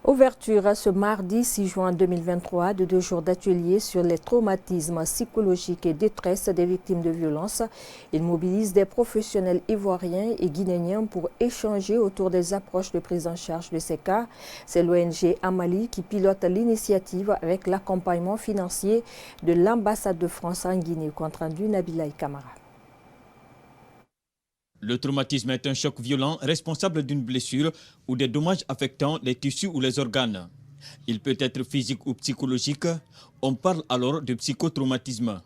Ouverture ce mardi 6 juin 2023 de 2 jours d'ateliers sur les traumatismes psychologiques et détresse des victimes de violences. Il mobilise des professionnels ivoiriens et guinéens pour échanger autour des approches de prise en charge de ces cas. C'est l'ONG Amali qui pilote l'initiative avec l'accompagnement financier de l'ambassade de France en Guinée. Compte rendu Nabila Kamara. Le traumatisme est un choc violent responsable d'une blessure ou des dommages affectant les tissus ou les organes. Il peut être physique ou psychologique. On parle alors de psychotraumatisme.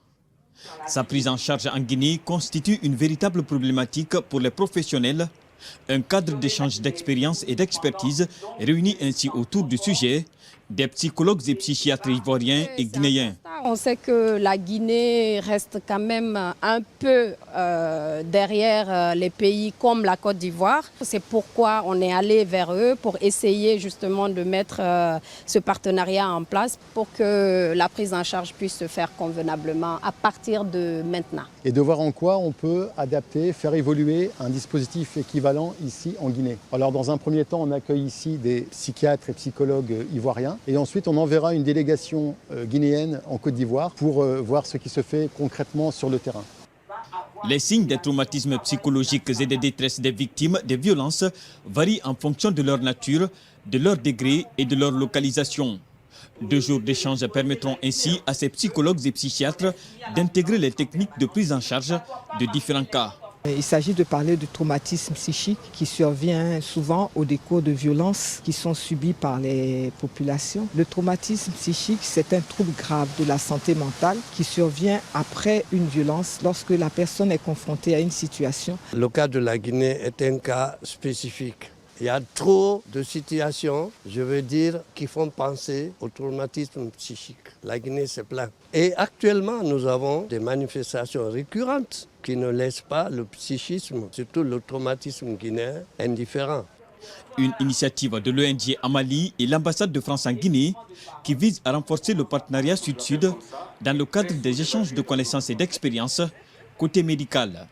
Sa prise en charge en Guinée constitue une véritable problématique pour les professionnels. Un cadre d'échange d'expérience et d'expertise réunit ainsi autour du sujet des psychologues et psychiatres ivoiriens et guinéens. On sait que la Guinée reste quand même un peu derrière les pays comme la Côte d'Ivoire. C'est pourquoi on est allé vers eux pour essayer justement de mettre ce partenariat en place pour que la prise en charge puisse se faire convenablement à partir de maintenant. Et de voir en quoi on peut adapter, faire évoluer un dispositif équivalent ici en Guinée. Alors dans un premier temps, on accueille ici des psychiatres et psychologues ivoiriens et ensuite on enverra une délégation guinéenne en Côte d'Ivoire pour voir ce qui se fait concrètement sur le terrain. Les signes des traumatismes psychologiques et des détresses des victimes des violences varient en fonction de leur nature, de leur degré et de leur localisation. 2 jours d'échange permettront ainsi à ces psychologues et psychiatres d'intégrer les techniques de prise en charge de différents cas. Il s'agit de parler du traumatisme psychique qui survient souvent au décours de violences qui sont subies par les populations. Le traumatisme psychique, c'est un trouble grave de la santé mentale qui survient après une violence lorsque la personne est confrontée à une situation. Le cas de la Guinée est un cas spécifique. Il y a trop de situations, je veux dire, qui font penser au traumatisme psychique. La Guinée se plaint. Et actuellement, nous avons des manifestations récurrentes qui ne laissent pas le psychisme, surtout le traumatisme guinéen, indifférent. Une initiative de l'ONG Amali et l'ambassade de France en Guinée qui vise à renforcer le partenariat Sud-Sud dans le cadre des échanges de connaissances et d'expériences côté médical.